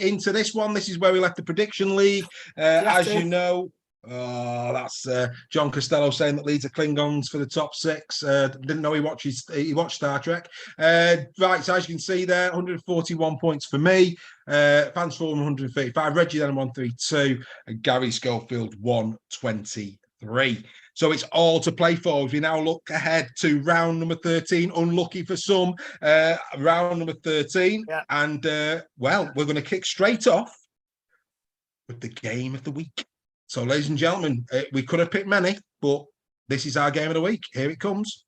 into this one. This is where we left the prediction league. As you know, that's John Costello saying that Leeds are Klingons for the top 6. Didn't know he watched Star Trek. Right, so as you can see there, 141 points for me. Fans Forum 135, Reggie then 132, and Gary Schofield 123. So it's all to play for. We now look ahead to round number 13. Unlucky for some, round number 13. Yeah. And, well, we're going to kick straight off with the game of the week. So, ladies and gentlemen, we could have picked many, but this is our game of the week. Here it comes.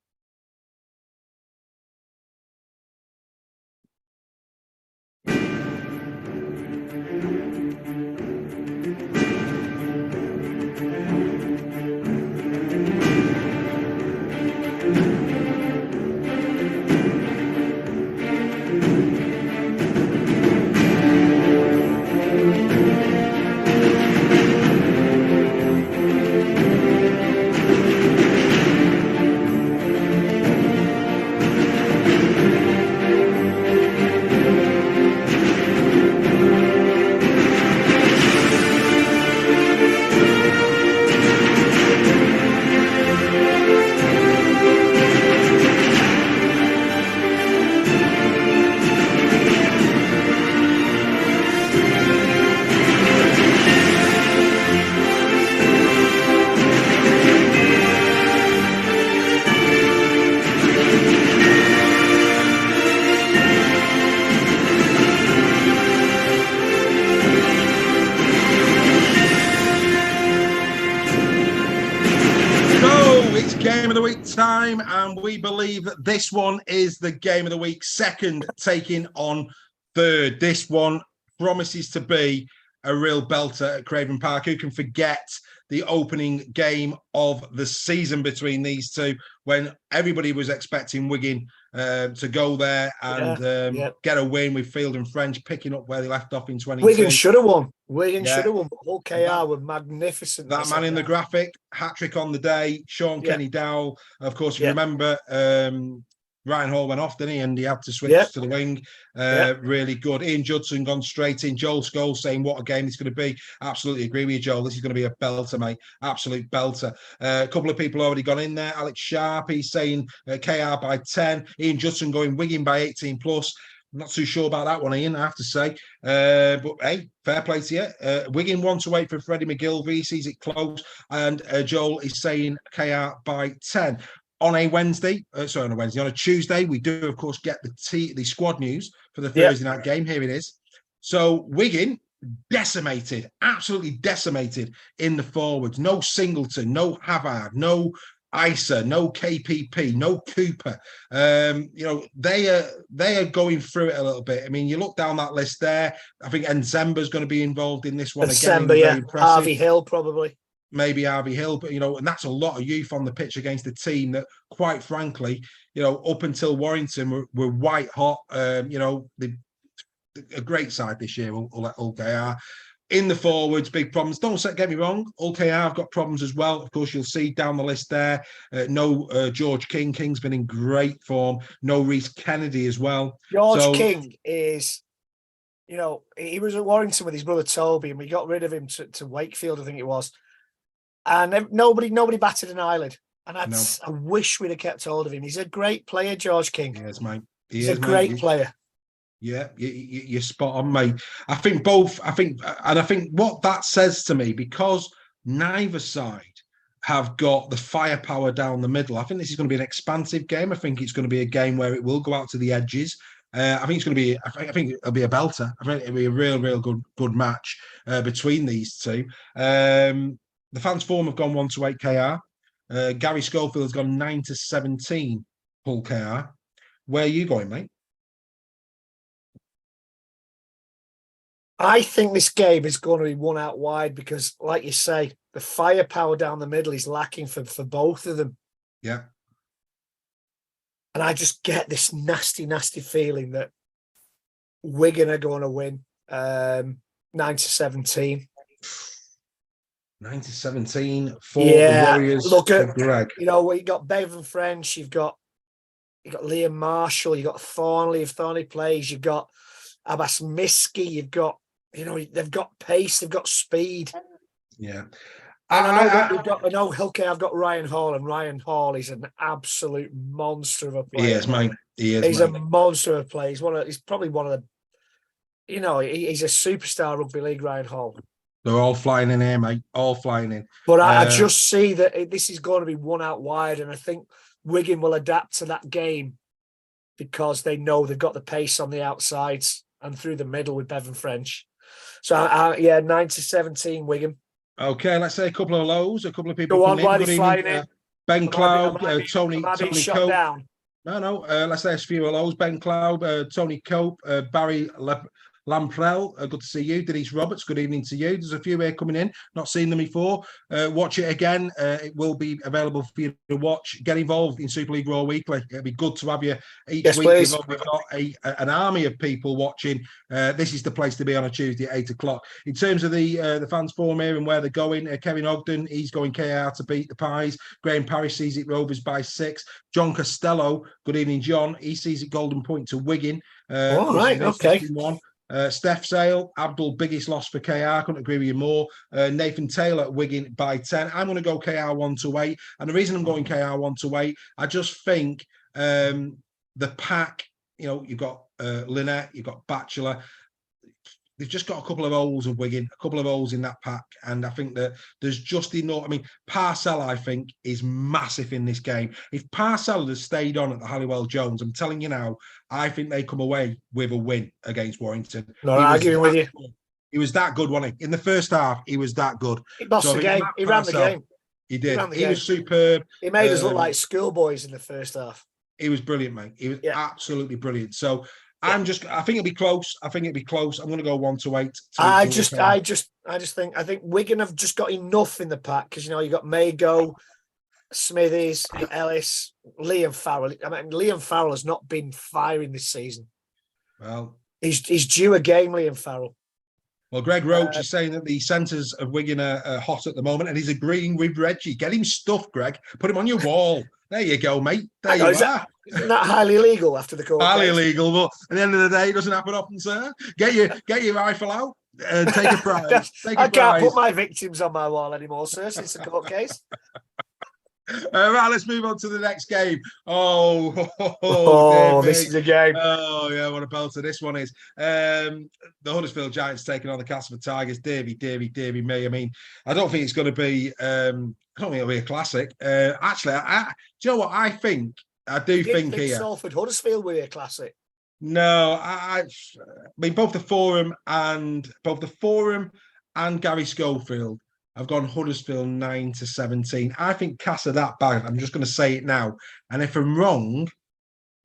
Game of the week time, and we believe that this one is the game of the week. Second taking on third. This one promises to be a real belter at Craven Park. Who can forget the opening game of the season between these two, when everybody was expecting Wigan to go there and get a win, with Field and French picking up where they left off in 22. Wigan should have won. Wigan should have won. But Hull KR were magnificent. That man in the graphic, hat-trick on the day, Sean Kenny Dowell. Of course, you remember Ryan Hall went off, didn't he? And he had to switch to the wing. Really good. Ian Judson gone straight in. Joel Scholes saying, what a game it's going to be. Absolutely agree with you, Joel. This is going to be a belter, mate. Absolute belter. A couple of people already gone in there. Alex Sharp, he's saying KR by 10. Ian Judson going Wigan by 18 plus. I'm not too sure about that one, Ian, I have to say. But, hey, fair play to you. Wigan 1-8 for Freddie McGilvey. Sees it close. And Joel is saying KR by 10. On a Tuesday, we do, of course, get the squad news for the Thursday night game. Here it is. So Wigan decimated, absolutely decimated in the forwards. No Singleton, no Havard, no Isa, no KPP, no Cooper. They are going through it a little bit. I mean, you look down that list there. I think Nzemba's going to be involved in this one again. Harvey Hill probably. Maybe Harvey Hill, but and that's a lot of youth on the pitch against a team that, quite frankly, up until Warrington were white hot. A great side this year. Hull KR in the forwards, big problems. Don't get me wrong, Hull KR have got problems as well. Of course, you'll see down the list there. No George King. King's been in great form. No Reece Kennedy as well. King is. He was at Warrington with his brother Toby, and we got rid of him to Wakefield, I think it was. And nobody batted an eyelid. And I wish we'd have kept hold of him. He's a great player, George King. He is, mate. He's a great player. Yeah, you're spot on, mate. I think what that says to me, because neither side have got the firepower down the middle, I think this is going to be an expansive game. I think it's going to be a game where it will go out to the edges. I think it'll be a belter. I think it'll be a real good match between these two. The fans' form have gone 1-8 KR. Gary Schofield has gone 9-17 Hull KR. Where are you going, mate? I think this game is going to be one out wide because, like you say, the firepower down the middle is lacking for both of them. Yeah. And I just get this nasty feeling that Wigan are going to win 9-17. 9-17 for the Warriors. Look at Greg. You got Bevan French, you've got Liam Marshall, you've got Thornley if Thornley plays, you've got Abbas Miski, you've got they've got pace, they've got speed. Yeah. And I know okay, I've got Ryan Hall, and Ryan Hall is an absolute monster of a player. He is, mate. He's a monster of a player. He's probably one of the, he's a superstar rugby league, Ryan Hall. They're all flying in here, mate. All flying in. But I just see that this is going to be one out wide, and I think Wigan will adapt to that game because they know they've got the pace on the outsides and through the middle with Bevan French. So, 9-17 Wigan. Okay, let's say a couple of lows, a couple of people. Go on, while he's flying in. Ben Cloud, Tony Cope. Down. No. Let's say a few of those. Ben Cloud, Tony Cope, Barry Lamprell, good to see you. Denise Roberts, good evening to you. There's a few here coming in, not seen them before. Watch it again. It will be available for you to watch. Get involved in Super League Raw Weekly. It'll be good to have you each week. Please. We've got an army of people watching. This is the place to be on a Tuesday at 8 o'clock. In terms of the fans forum here and where they're going, Kevin Ogden, he's going KR to beat the Pies. Graham Parrish sees it Rovers by 6. John Costello, good evening, John. He sees it Golden Point to Wigan. All right, okay. Steph Sale, Abdul, biggest loss for KR. Couldn't agree with you more. Nathan Taylor, Wigan by 10. I'm going to go KR 1-8. And the reason I'm going KR 1-8, I just think the pack, you've got Lynette, you've got Batchelor. They've just got a couple of holes of Wigan, a couple of holes in that pack. And I think that there's just enough. I mean, Parcell, I think, is massive in this game. If Parcell had stayed on at the Halliwell Jones, I'm telling you now, I think they come away with a win against Warrington. Not arguing with you. He was that good, wasn't he? In the first half, he was that good. He bossed the game. He ran the game. He did. He was superb. He made us look like schoolboys in the first half. He was brilliant, mate. He was absolutely brilliant. So I think it'll be close. I'm going to go 1-8. I think Wigan have just got enough in the pack because you got Mago, Smithies, Ellis, Liam Farrell. I mean, Liam Farrell has not been firing this season. Well, he's due a game, Liam Farrell. Well, Greg Roach is saying that the centres of Wigan are hot at the moment, and he's agreeing with Reggie. Get him stuffed, Greg. Put him on your wall. There you go, mate. There you are. Isn't that highly illegal after the court? Highly illegal, but at the end of the day, it doesn't happen often, sir. Get your rifle out and take a prize. I can't put my victims on my wall anymore, sir, since the court case. Right, let's move on to the next game. This is a game. Oh, yeah, what a belter this one is. The Huddersfield Giants taking on the Castleford Tigers. Davy me. I mean, I don't think it's going to be, I don't think it'll be a classic. Actually, do you know what I think? I think here. Salford Huddersfield will be a classic. No, I mean, both the Forum and Gary Schofield, I've gone Huddersfield 9-17. I think Cass are that bad. I'm just going to say it now. And if I'm wrong,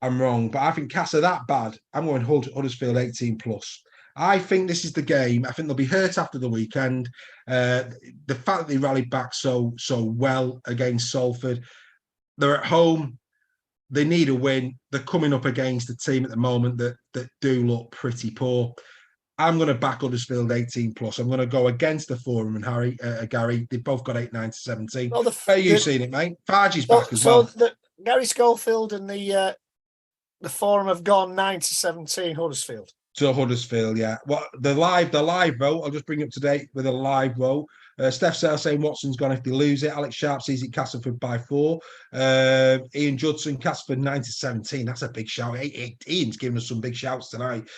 I'm wrong. But I think Cass are that bad. I'm going Huddersfield 18+. I think this is the game. I think they'll be hurt after the weekend. The fact that they rallied back so well against Salford. They're at home. They need a win. They're coming up against a team at the moment that do look pretty poor. I'm going to back Huddersfield 18+. I'm going to go against the Forum and Gary. They've both got 8-9-17. Well, how you seen it, mate? Fargy's back as well. So Gary Schofield and the Forum have gone 9-17 Huddersfield. To Huddersfield, yeah. Well, the live vote, I'll just bring you up to date with a live vote. Steph Sale saying Watson's gone if they lose it. Alex Sharp sees it Castleford by 4. Ian Judson, Castleford 9-17. That's a big shout. Ian's giving us some big shouts tonight.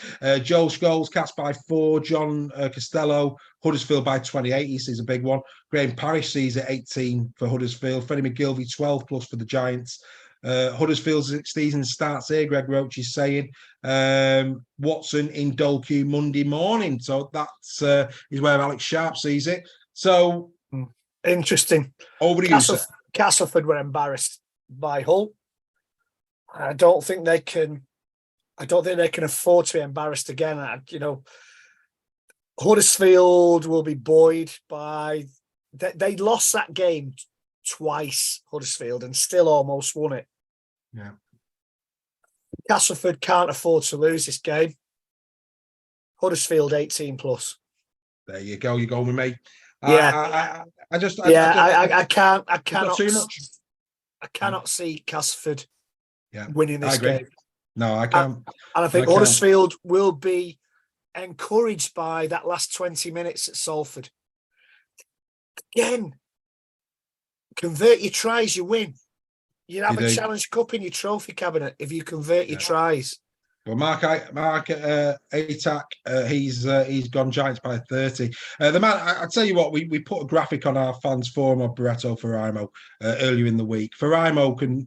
Joel Scholes, Cast by 4. John Costello, Huddersfield by 28. He sees a big one. Graham Parrish sees it 18 for Huddersfield. Freddie McGilvey 12+ for the Giants. Huddersfield's season starts here, Greg Roach is saying. Watson in Dolcu Monday morning. So that's is where Alex Sharp sees it. So interesting. Over to you, sir. Castleford were embarrassed by Hull. I don't think they can afford to be embarrassed again. Huddersfield will be buoyed by. They lost that game twice, Huddersfield, and still almost won it. Yeah. Castleford can't afford to lose this game. Huddersfield 18+. There you go. You go with me. Yeah. I cannot see Castleford winning this game. No, I can't. And I think Huddersfield will be encouraged by that last 20 minutes at Salford. Again, convert your tries, you win. You have a Challenge Cup in your trophy cabinet if you convert your tries. Well, Mark Atack, he's gone Giants by 30. The man, I tell you what, we put a graphic on our fans forum of Barreto Faraimo earlier in the week. Faraimo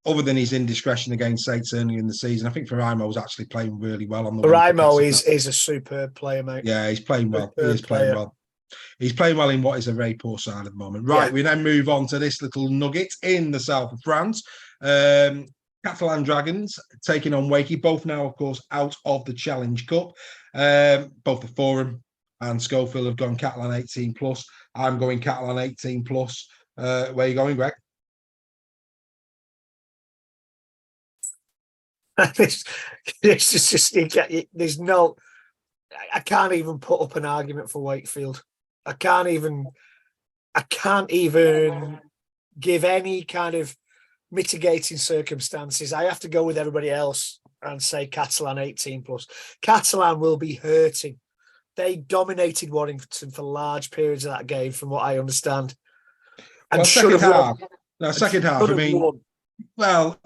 other than his indiscretion against Saints early in the season, I think Faraimo was actually playing really well on the Faraimo is a superb player, mate. Yeah, he's playing well. He is playing well. He's playing well in what is a very poor side at the moment. Right, we then move on to this little nugget in the south of France. Catalan Dragons taking on Wakey, both now, of course, out of the Challenge Cup. Both the Forum and Schofield have gone Catalan 18+. I'm going Catalan 18+. Where are you going, Greg? There's no... I can't even put up an argument for Wakefield. I can't even give any kind of mitigating circumstances. I have to go with everybody else and say Catalan 18+. Catalan will be hurting. They dominated Warrington for large periods of that game, from what I understand. And second half. Well,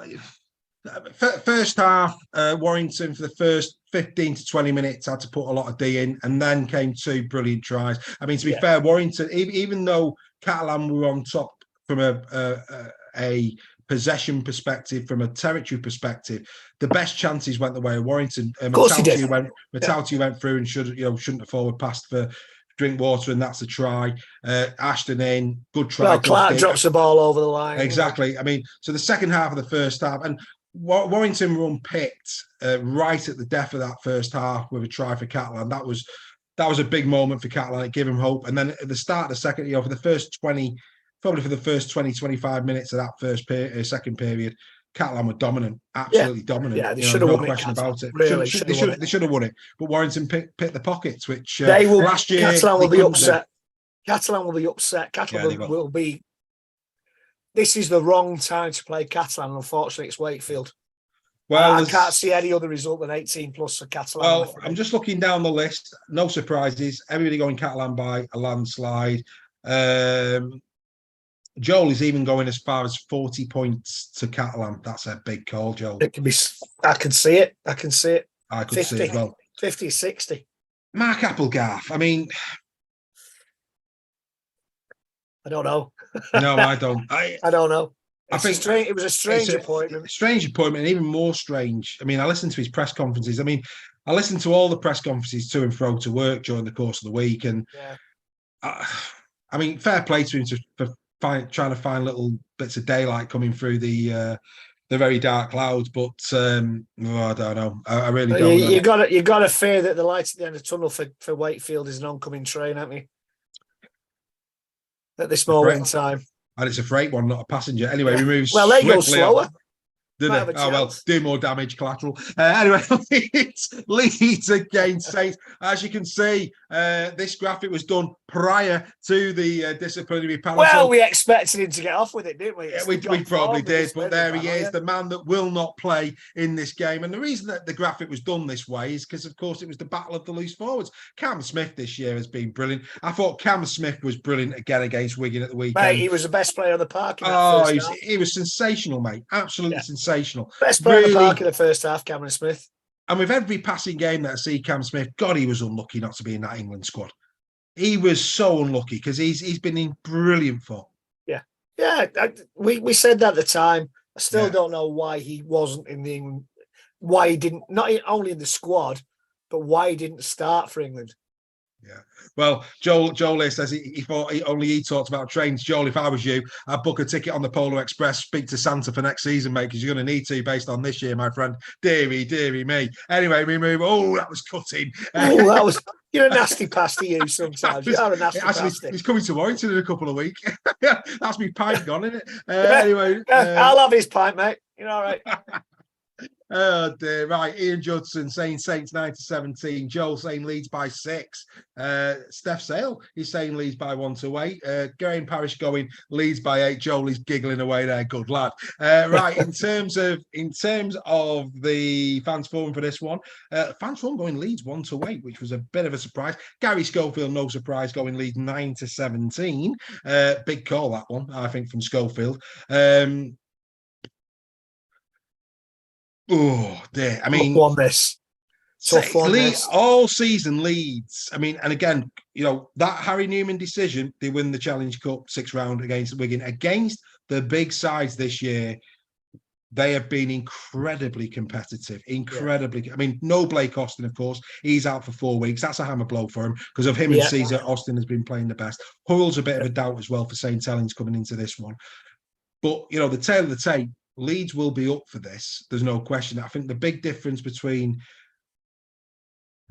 first half, Warrington for the first 15 to 20 minutes had to put a lot of D in, and then came 2 brilliant tries. To be fair, Warrington, even though Catalan were on top from a possession perspective, from a territory perspective, the best chances went the way of Warrington. Matauti went through and shouldn't have forward passed for Drinkwater, and that's a try. Ashton in, good try. Well, Clark drops the ball over the line. Exactly. So the second half of the first half, and Warrington were unpicked right at the death of that first half with a try for Catalan. That was a big moment for Catalan. It gave him hope. And then at the start of the second, for the first 20, 25 minutes of that second period, Catalan were dominant, absolutely dominant. Yeah, they should have won it. No question about it. Really, they should have won it. But Warrington picked the pockets, which last year Catalan will be upset. Catalan will be upset. Catalan will be. This is the wrong time to play Catalan. Unfortunately, it's Wakefield. Well, I can't see any other result than 18+ for Catalan. Well, I'm just looking down the list. No surprises. Everybody going Catalan by a landslide. Joel is even going as far as 40 points to Catalan. That's a big call, Joel. It can be. I can see it. I could 50, see it as well. 50, 60. Mark Applegarth. I don't know. No, I don't. I don't know. I think it was a strange appointment. Strange appointment, and even more strange. I listened to his press conferences. I listened to all the press conferences to and fro to work during the course of the week, and fair play to him for trying to find little bits of daylight coming through the very dark clouds. But I don't know. I really don't know. You got to fear that the light at the end of the tunnel for Wakefield is an oncoming train, haven't you? At this moment in time. And it's a freight one, not a passenger. Anyway, we move. Well, they go slower. Do they? Oh, well, do more damage, collateral. Anyway, Leeds against Saints. As you can see, this graphic was done prior to the disciplinary panel. Well, we expected him to get off with it, didn't we? Yeah, we probably did, but there he is, the man that will not play in this game. And the reason that the graphic was done this way is because, of course, it was the battle of the loose forwards. Cam Smith this year has been brilliant. I thought Cam Smith was brilliant again against Wigan at the weekend. Mate, he was the best player on the park. He was sensational, mate. Absolutely sensational. Best player in the park in the first half, Cameron Smith. And with every passing game that I see Cam Smith, God, he was unlucky not to be in that England squad. He was so unlucky because he's been in brilliant form. We said that at the time. I still don't know why he wasn't in the England. Why he didn't, not only in the squad, but why he didn't start for England. Yeah. Well, Joel says he thought he talked about trains. Joel, if I was you, I'd book a ticket on the Polo Express, speak to Santa for next season, mate, because you're going to need to based on this year, my friend. Deary me. Anyway, we move. Oh, that was cutting. Oh, that was. You're a nasty pasty, you sometimes. You are a nasty pasty. He's coming to Warrington in a couple of weeks. That's me pint gone, isn't it? Anyway. I'll have his pint, mate. You're all right. Oh dear, right. Ian Judson saying Saints 9-17. Joel saying Leeds by 6. Steph Sale is saying Leeds by 1-8. Graham Parrish going Leeds by 8. Joel is giggling away there. Good lad. Right, in terms of the fans forum for this one, fans forum going Leeds 1-8, which was a bit of a surprise. Gary Schofield, no surprise, going Leeds 9-17. Big call that one, I think, from Schofield. Oh dear! I mean, tough one, this. Tough one, this. All season Leeds. I mean, and again, that Harry Newman decision. They win the Challenge Cup 6th round against Wigan. Against the big sides this year, they have been incredibly competitive. Incredibly. Yeah. I mean, no Blake Austin, of course. He's out for 4 weeks. That's a hammer blow for him because of him and Caesar. Austin has been playing the best. Hurl's a bit of a doubt as well for St. Helens coming into this one. But the tail of the tape. Leeds will be up for this. There's no question. I think the big difference between,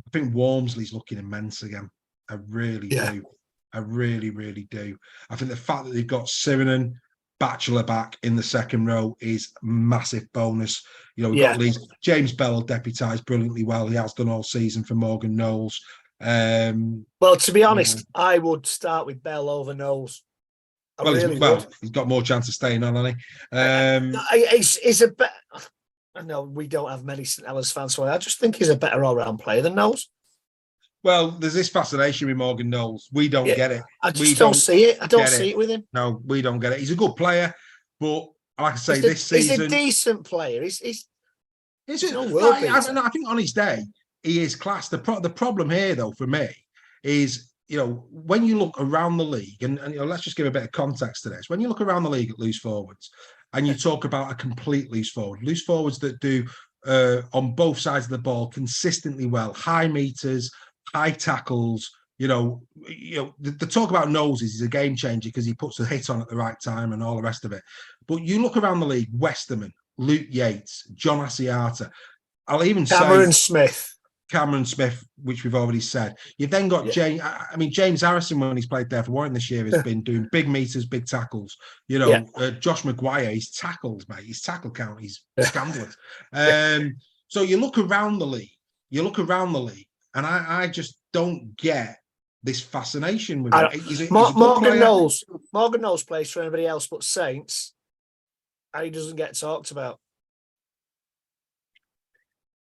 I think Walmsley's looking immense again. I really do. I really, really do. I think the fact that they've got Sirinen, Batchelor back in the second row is massive bonus. We've got Leeds. James Bell will deputise brilliantly well. He has done all season for Morgan Knowles. Well, to be honest, I would start with Bell over Knowles. He's got more chance of staying on, hasn't he? He's a better. I know we don't have many St. Helens fans, so I just think he's a better all-round player than Knowles. Well, there's this fascination with Morgan Knowles. We don't get it. I just don't see it. I don't see it with him. No, we don't get it. He's a good player, but like I say, this season he's a decent player. I think on his day he is class. The problem here, though, for me, is when you look around the league, and let's just give a bit of context to this. When you look around the league at loose forwards, and you talk about a complete loose forwards that do on both sides of the ball consistently well, high meters, high tackles. The talk about Knowles is he's a game changer because he puts a hit on at the right time and all the rest of it. But you look around the league: Westerman, Luke Yates, John Asiata. I'll even say Cameron Smith, which we've already said. You've then got James Harrison, when he's played there for Warren this year, has been doing big meters, big tackles. Josh Maguire, his tackles, mate, his tackle count, he's scandalous. So you look around the league, and I just don't get this fascination with him. Morgan Knowles plays for anybody else but Saints, and he doesn't get talked about.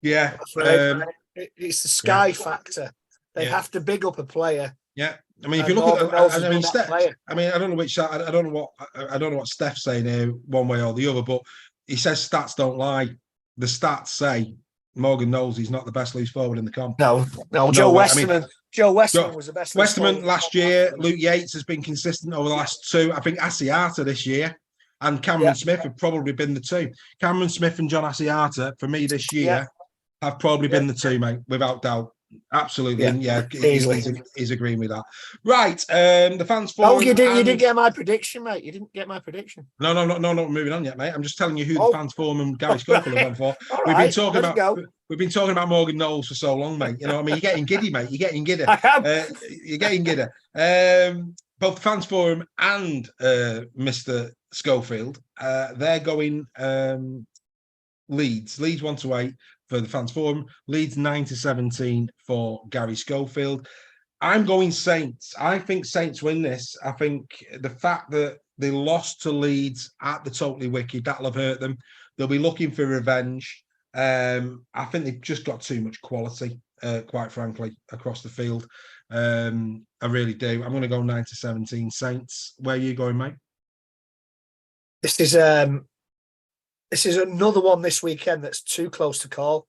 Yeah. It's the Sky factor. They have to big up a player. Yeah, I mean, if you look at, Steph, I don't know which side. I don't know what Steph's saying here, one way or the other. But he says stats don't lie. The stats say Morgan Knowles is not the best loose forward in the comp. No. Joe Westerman. Joe Westerman was the best. Westerman last year. Luke Yates has been consistent over the last two. I think Asiata this year and Cameron Smith have probably been the two. Cameron Smith and John Asiata for me this year. Have probably been the two, mate, without doubt. Absolutely. He's agreeing with that. Right. The fans forum. Oh, you didn't get my prediction, mate. You didn't get my prediction. No, not moving on yet, mate. I'm just telling you who the fans forum and Gary Schofield have gone for. We've been talking about Morgan Knowles for so long, mate. You're getting giddy, mate. You're getting giddy. I am. You're getting giddy. Both the fans forum and Mr. Schofield, they're going Leeds 1-8 for the fans forum, Leeds 9-17 for Gary Schofield. I'm going Saints. I think Saints win this. I think the fact that they lost to Leeds at the Totally Wicked, that'll have hurt them. They'll be looking for revenge. I think they've just got too much quality, quite frankly, across the field. I really do. I'm going to go 9-17 Saints. Where are you going, mate? This is another one this weekend that's too close to call.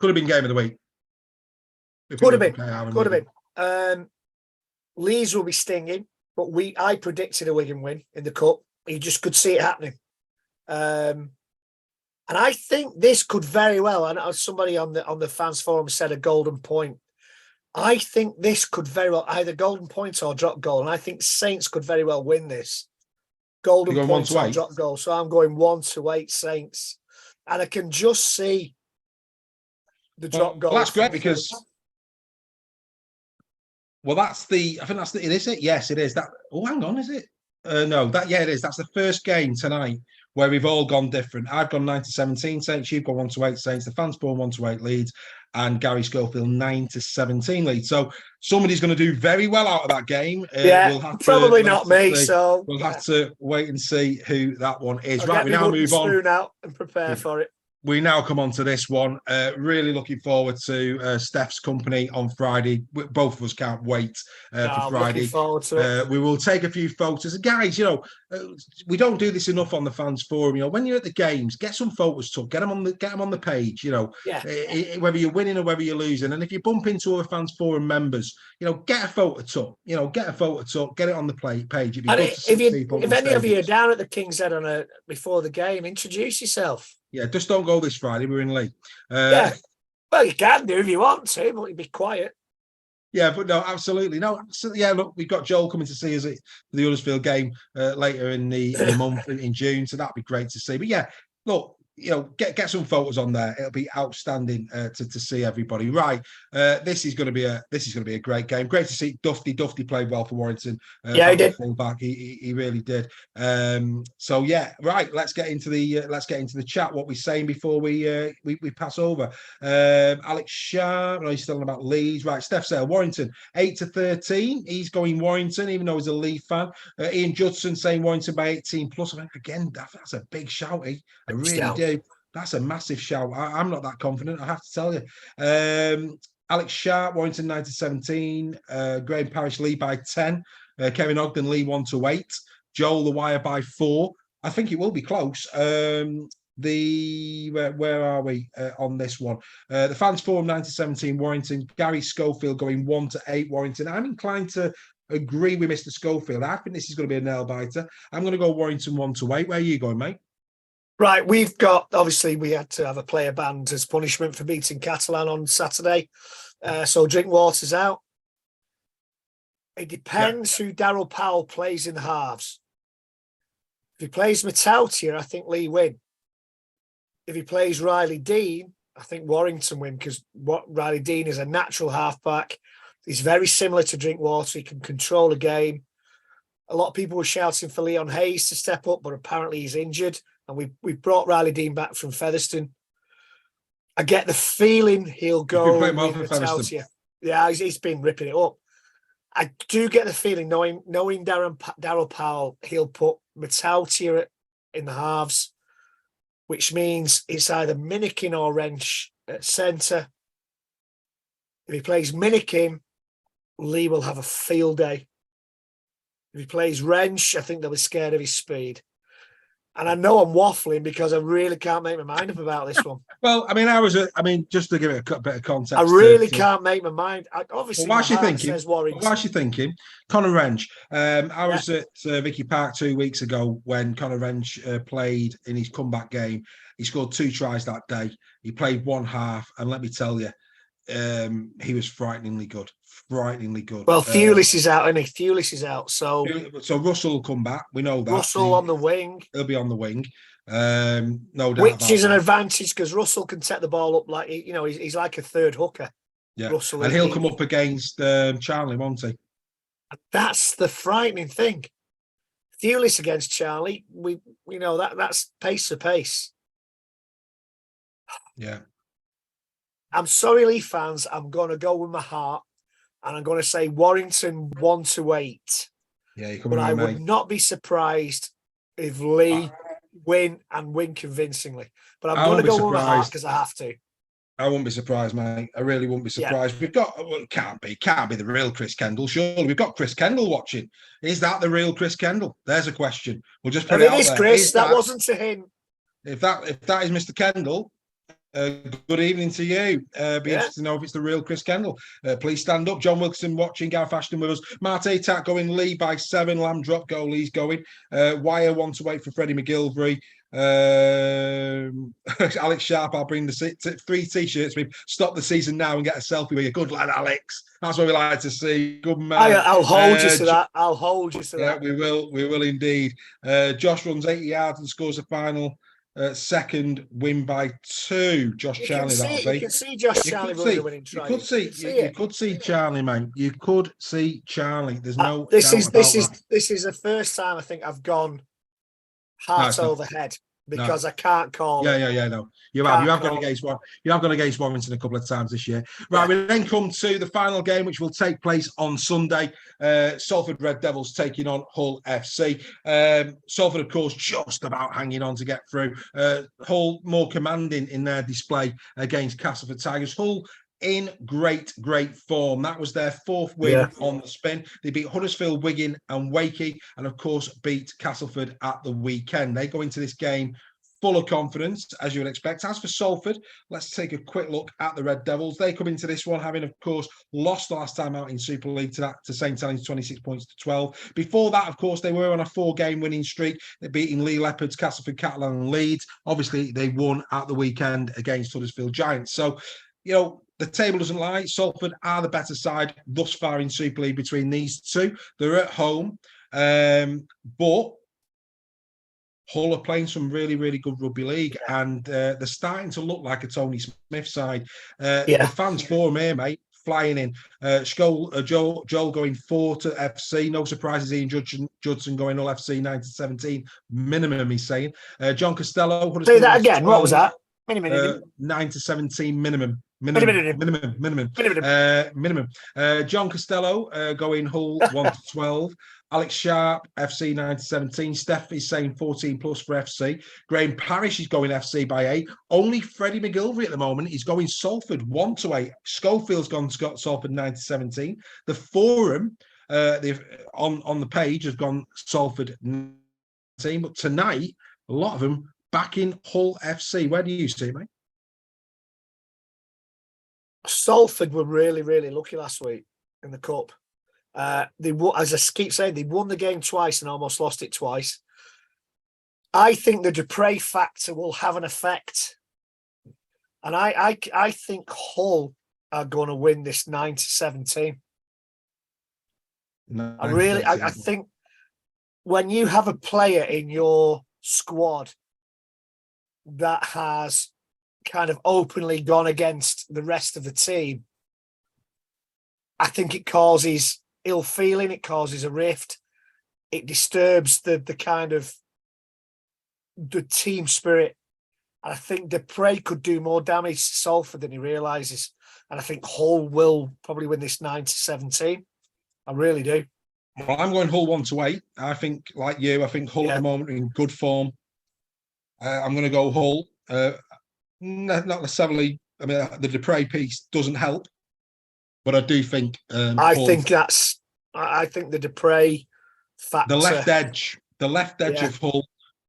Could have been game of the week. Could have been. Leeds will be stinging, but I predicted a Wigan win in the cup. You just could see it happening. And I think this could very well, and as somebody on the fans forum said, a golden point. I think this could very well either golden point or drop goal, and I think Saints could very well win this. Golden point or drop goal. So I'm going 1-8 Saints. And I can just see the drop goal. Well, that's great because it is it? Yes, it is. That hang on, is it? No, it is. That's the first game tonight where we've all gone different. I've gone 9-17 Saints, you've gone 1-8 Saints, the fans spawn 1-8 Leeds, and Gary Schofield 9-17 Leeds. So somebody's going to do very well out of that game. We'll have probably not me. So we'll have to wait and see who that one is. I'll right, we now move on. Spoon out and prepare for it. We now come on to this one. Really looking forward to Steph's company on Friday. Both of us can't wait for Friday. Looking forward to it. We will take a few photos. And guys, we don't do this enough on the fans forum. When you're at the games, get some photos took. Get them on the page. Whether you're winning or whether you're losing. And if you bump into other fans forum members, get a photo took. Get a photo took. Get it on the page. If any of you are down at the King's Head before the game, introduce yourself. Yeah, just don't go this Friday. We're in Leigh. Well, you can do if you want to, but you'd be quiet. Yeah, but no, absolutely. No, yeah, look, we've got Joel coming to see us at the Huddersfield game later in the month in June, so that'd be great to see. But yeah, look, get some photos on there. It'll be outstanding to see everybody. Right, this is going to be a great game. Great to see Dufty. Dufty played well for Warrington. Yeah, he did. Fullback, he really did. So yeah, right. Let's get into the chat. What we're saying before we pass over. Alex Sharp. No, he's still on about Leeds. Right, Steph Sale, Warrington 8-13. He's going Warrington, even though he's a Leeds fan. Ian Judson saying Warrington by 18 plus. I mean, again, that's a big shout. I really do. That's a massive shout. I'm not that confident, I have to tell you. Alex Sharp, Warrington 9-17. Graham Parish, Leigh by 10. Kevin Ogden, Leigh 1-8. Joel The Wire by 4. I think it will be close. Where are we on this one? The fans forum 9-17 Warrington. Gary Schofield going 1-8 Warrington. I'm inclined to agree with Mr. Schofield. I think this is going to be a nail biter. I'm going to go Warrington 1-8. Where are you going, mate? Right, we had to have a player banned as punishment for beating Catalan on Saturday. So Drinkwater's out. It depends who Daryl Powell plays in the halves. If he plays Matautia, I think Leigh win. If he plays Riley Dean, I think Warrington win, because Riley Dean is a natural halfback. He's very similar to Drinkwater. He can control a game. A lot of people were shouting for Leon Hayes to step up, but apparently he's injured. And we brought Riley Dean back from Featherstone. I get the feeling he'll go with Matautia. Yeah, he's been ripping it up. I do get the feeling, knowing Daryl Powell, he'll put Matautia in the halves, which means it's either Minikin or Wrench at centre. If he plays Minikin, Leigh will have a field day. If he plays Wrench, I think they'll be scared of his speed. And I know I'm waffling because I really can't make my mind up about this one. Well, just to give it a bit of context. I really can't make my mind. Obviously, why is she thinking? Conor Wrench. I was at Vicky Park 2 weeks ago when Conor Wrench played in his comeback game. He scored 2 tries that day. He played one half, and let me tell you, he was frighteningly good. Well, Thewlis is out, isn't he? Thewlis is out, so Russell will come back. We know that Russell on the wing. He'll be on the wing, no doubt. Which is an advantage because Russell can set the ball up like he's like a third hooker. Yeah, Russell, and he'll come up against Charlie, won't he? That's the frightening thing. Thewlis against Charlie, we know that's pace for pace. Yeah. I'm sorry, Leigh fans. I'm going to go with my heart, and I'm going to say Warrington 1-8. Yeah, but I would not be surprised if Leigh win convincingly. But I'm going to go with my heart because I have to. I wouldn't be surprised, mate. I really wouldn't be surprised. Yeah. It can't be the real Chris Kendall. Surely we've got Chris Kendall watching. Is that the real Chris Kendall? There's a question. We'll just put it out there. Chris. That wasn't to him. If that is Mr. Kendall. Good evening to you. Be interested to know if it's the real Chris Kendall. Please stand up. John Wilkinson watching. Gareth Ashton with us. Marte Tack going Leigh by 7. Lamb drop goal. Lee's going. Wire 1-8 for Freddie McGilvery. Alex Sharp, I'll bring the 3 t-shirts. Stop the season now and get a selfie with you. Good lad, Alex. That's what we like to see. Good man. I'll hold you to that. I'll hold you to that. We will indeed. Josh runs 80 yards and scores a final. Second win by 2. Josh Charlie, that'll be. You can see Josh Charlie running the winning try. You could see Charlie, man. You could see Charlie. There's no. This is the first time I think I've gone heart over head because I can't call it. No, you have gone against one. You have gone against Warrington a couple of times this year. Right, we then come to the final game, which will take place on Sunday. Salford Red Devils taking on Hull FC. Salford, of course, just about hanging on to get through. Hull more commanding in their display against Castleford Tigers. Hull in great form. That was their fourth win on the spin. They beat Huddersfield, Wigan and Wakey, and of course beat Castleford at the weekend. They go into this game full of confidence, as you would expect. As for Salford, let's take a quick look at the Red Devils. They come into this one having, of course, lost the last time out in Super League to St. Helens, 26 points to 12. Before that, of course, they were on a 4-game winning streak. They're beating Lee Leopards, Castleford, Catalan and Leeds. Obviously, they won at the weekend against Huddersfield Giants. So, the table doesn't lie. Salford are the better side thus far in Super League between these two. They're at home, but Hull are playing some really good rugby league, and they're starting to look like a Tony Smith side. The fans for him here, mate, flying in. Joel going 4 to FC. No surprises. Ian Judson going Hull FC 9-17 minimum. He's saying. John Costello. Say that again. 12, what was that? 9-17 minimum. John Costello going Hull 1-12. Alex Sharp, FC 9-17. Steph is saying 14 plus for FC. Graham Parrish is going FC by 8. Only Freddie McGilvery at the moment is going Salford 1-8. Schofield's gone Scott Salford 9-17. The forum on the page has gone Salford 19. But tonight, a lot of them backing Hull FC. Where do you see it, mate? Salford were really lucky last week in the cup. They, as I keep saying, they won the game twice and almost lost it twice. I think the Dupre factor will have an effect, and I think Hull are going to win this 9-17. I think when you have a player in your squad that has kind of openly gone against the rest of the team, I think it causes ill feeling, it causes a rift, it disturbs the kind of the team spirit. And I think Dupre could do more damage to Salford than he realises. And I think Hull will probably win this 9-17. I really do. Well, I'm going Hull 1-8. I think, like you, I think Hull at the moment are in good form. I'm going to go Hull. Not necessarily, I mean, the Dupre piece doesn't help, but I do think I think the Dupre factor, the left edge of Hull.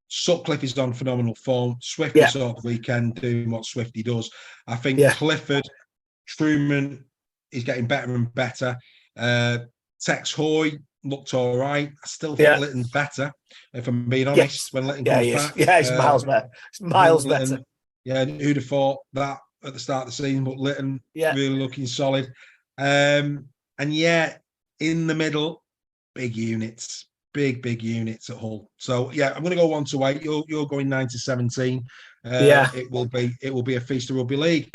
Sutcliffe is on phenomenal form. Swift is off the weekend doing what Swifty does. I think Clifford, Truman is getting better and better. Tex Hoy looked all right. I still think Litton's better, if I'm being honest, when Litton comes back. Yeah, he's miles better. It's miles Litton, better. Yeah, who'd have thought that at the start of the season, but Litton really looking solid. And in the middle, big units. Big units at Hull. So I'm going to go 1-8. You're going 9-17. It will be a feast of rugby league.